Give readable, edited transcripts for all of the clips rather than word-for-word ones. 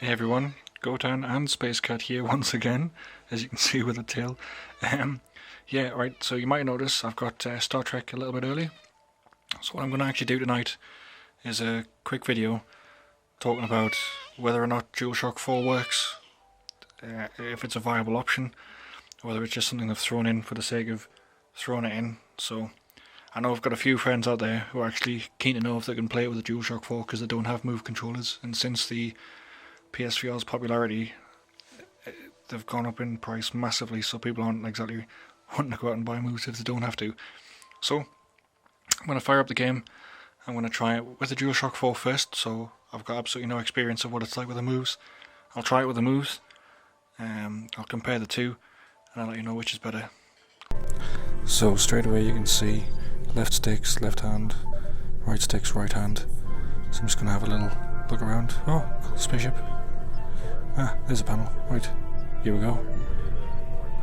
Hey everyone, Goatan and Space Cat here once again, as you can see with the tail. Yeah, right, so you might notice I've got Star Trek a little bit early. So what I'm going to actually do tonight is a quick video talking about whether or not DualShock 4 works, if it's a viable option, or whether it's just something they've thrown in for the sake of throwing it in. So I know I've got a few friends out there who are actually keen to know if they can play it with the DualShock 4 because they don't have Move controllers, and since the PSVR's popularity, they've gone up in price massively, so people aren't exactly wanting to go out and buy moves if they don't have to. So I'm going to fire up the game. I'm going to try it with the DualShock 4 first, so I've got absolutely no experience of what it's like with the moves. I'll try it with the moves, I'll compare the two, and I'll let you know which is better. So straight away you can see left stick's left hand, right stick's right hand. So I'm just going to have a little look around. Oh, cool spaceship. Ah, there's a panel. Right, here we go.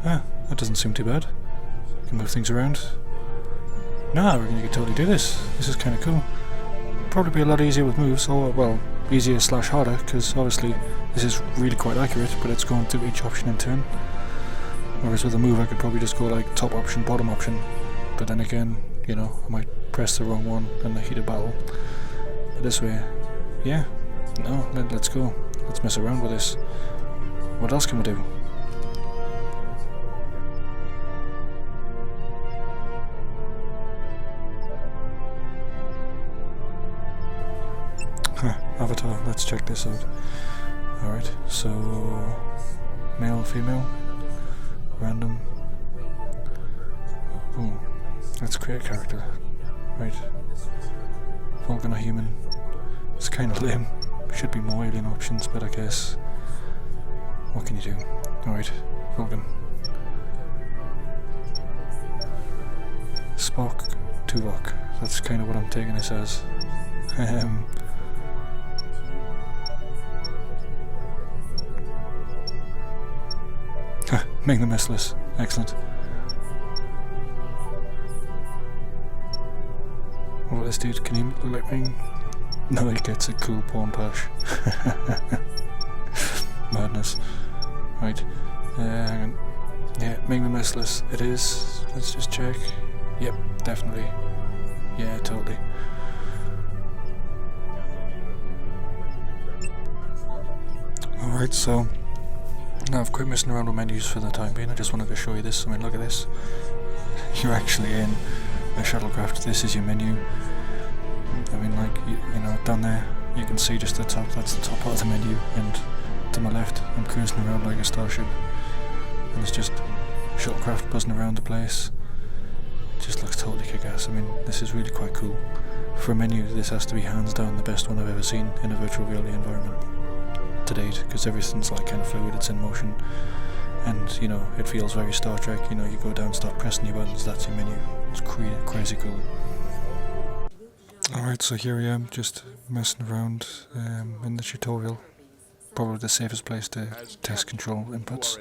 Ah, that doesn't seem too bad. Can move things around. No, we're going to totally do this. This is kind of cool. Probably be a lot easier with moves, or, well, easier / harder, because obviously this is really quite accurate, but it's going through each option in turn. Whereas with a move I could probably just go like top option, bottom option. But then again, you know, I might press the wrong one in the heat of battle. But this way, yeah, no, let's go. Let's mess around with this. What else can we do? Huh, avatar, let's check this out. Alright, so male, female, random. Oh, let's create a character. Right. Vulcan or human. It's kind of lame. Should be more alien options, but I guess, what can you do? Alright, Vulcan. Spock, Tuvok. That's kind of what I'm taking this as. Make them messless. Excellent. What about this dude? Can he look like me? No, he gets a cool porn pash. Madness. Right. Hang on. Yeah, make them messless. It is. Let's just check. Yep, definitely. Yeah, totally. Alright, so now I've quit messing around with menus for the time being. I just wanted to show you this. I mean, look at this. You're actually in a shuttlecraft. This is your menu. I mean, like, you know, down there you can see just the top. That's the top part of the menu, and to my left I'm cruising around like a starship, and it's just shuttlecraft buzzing around the place. It just looks totally kick-ass. I mean, this is really quite cool. For a menu, this has to be hands down the best one I've ever seen in a virtual reality environment to date, because everything's like kind of fluid, it's in motion, and you know, it feels very Star Trek. You know, you go down, start pressing your buttons, that's your menu. It's crazy cool. Alright, so here I am, just messing around in the tutorial. Probably the safest place to test control inputs.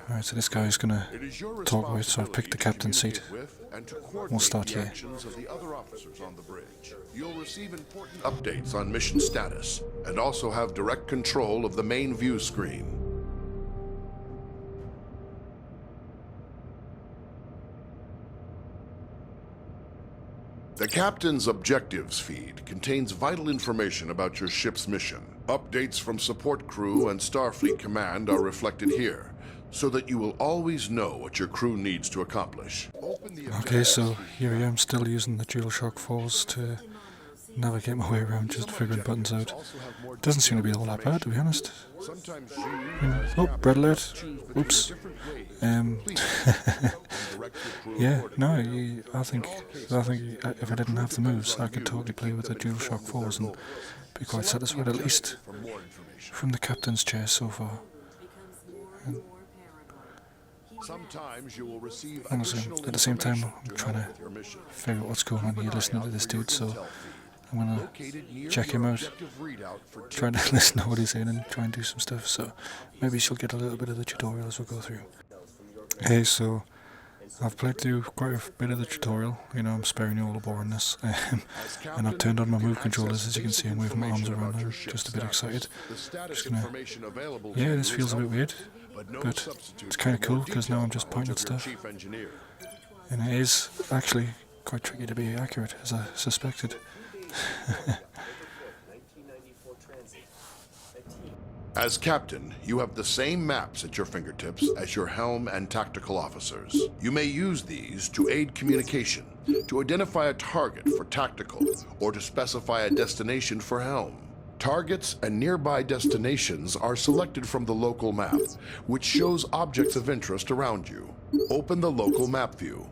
Alright, so this guy is going to talk with, so I've picked the captain's seat. We'll start here. You'll receive important updates on mission status, and also have direct control of the main view screen. The Captain's Objectives feed contains vital information about your ship's mission. Updates from support crew and Starfleet Command are reflected here, so that you will always know what your crew needs to accomplish. Okay, so here I am still using the DualShock 4s to navigate my way around, just figuring buttons out. Doesn't seem to be all that bad, to be honest. Oh, red alert. Oops. Yeah, no, I think if I didn't have the moves, I could totally play with the DualShock 4s and be quite satisfied, at least from the captain's chair so far. Honestly, at the same time, I'm trying to figure out what's going on here listening to this dude, so I'm gonna check him out, try to listen to what he's saying and try and do some stuff, so maybe she'll get a little bit of the tutorial as we go through. Hey, so I've played through quite a bit of the tutorial, you know, I'm sparing you all the boringness, and I've turned on my move controllers. As you can see, I'm moving my arms around now, just a bit excited. Just gonna, yeah, this feels a bit weird, but it's kind of cool because now I'm just pointing at stuff, and it is actually quite tricky to be accurate, as I suspected. As captain, you have the same maps at your fingertips as your helm and tactical officers. You may use these to aid communication, to identify a target for tactical, or to specify a destination for helm. Targets and nearby destinations are selected from the local map, which shows objects of interest around you. Open the local map view.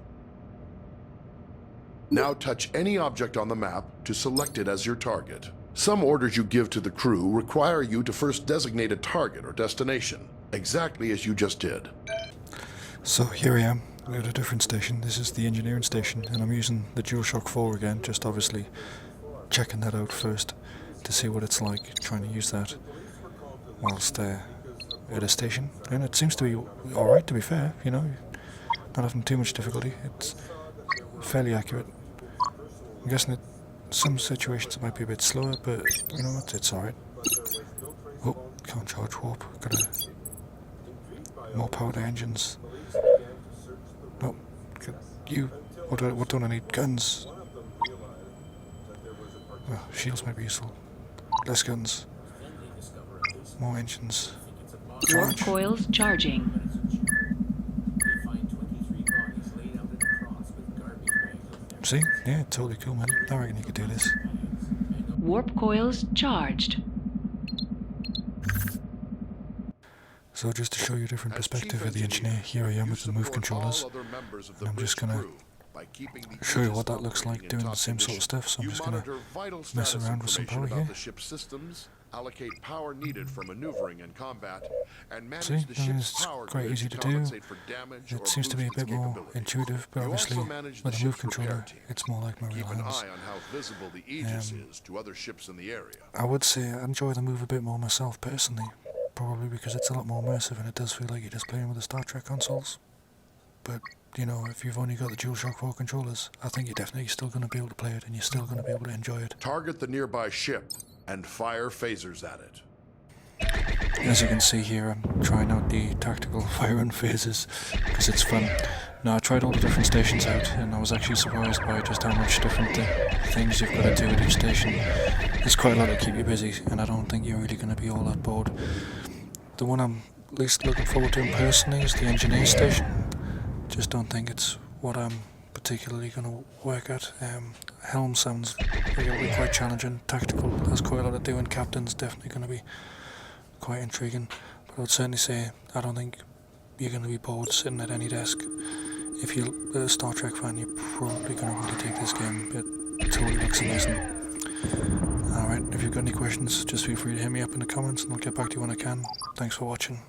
Now touch any object on the map to select it as your target. Some orders you give to the crew require you to first designate a target or destination, exactly as you just did. So here I am, at a different station. This is the engineering station, and I'm using the DUALSHOCK 4 again, just obviously checking that out first to see what it's like, trying to use that whilst at a station. And it seems to be alright, to be fair, you know, not having too much difficulty. It's fairly accurate. I'm guessing some situations it might be a bit slower, but you know what, it's alright. Oh, can't charge warp. Gotta more power to engines. No, you. What don't I need? Guns. Oh, shields might be useful. Less guns. More engines. Warp coils charging. See? Yeah, totally cool, man. I reckon you could do this. Warp coils charged. So just to show you a different perspective of the engineer, here I am with the move controllers, and I'm just gonna show you what that looks like doing the same sort of stuff. So I'm just gonna mess around with some power here. Allocate power needed for maneuvering and combat, and manage See, the ship's it's power quite grid easy to to do. compensate for damage or It seems to be a boost bit its more capability. intuitive, but You obviously also manage the with a move ship's repair controller, team. it's more like my real Keep an hands. eye on how visible the Aegis is to other ships in the area. I would say I enjoy the move a bit more myself personally, probably because it's a lot more immersive and it does feel like you're just playing with the Star Trek consoles. But, you know, if you've only got the DualShock 4 controllers, I think you're definitely still going to be able to play it and you're still going to be able to enjoy it. Target the nearby ship and fire phasers at it. As you can see here, I'm trying out the tactical firing phases because it's fun. Now, I tried all the different stations out and I was actually surprised by just how much different things you've got to do at each station. There's quite a lot to keep you busy and I don't think you're really going to be all that bored. The one I'm least looking forward to personally is the engineer station. Just don't think it's what I'm particularly going to work at. Helm sounds like it'll be quite challenging. Tactical has quite a lot to do and captain's definitely going to be quite intriguing, but I would certainly say I don't think you're going to be bored sitting at any desk. If you're a Star Trek fan, you're probably going to really take this game. It totally looks amazing. Alright, if you've got any questions, just feel free to hit me up in the comments and I'll get back to you when I can. Thanks for watching.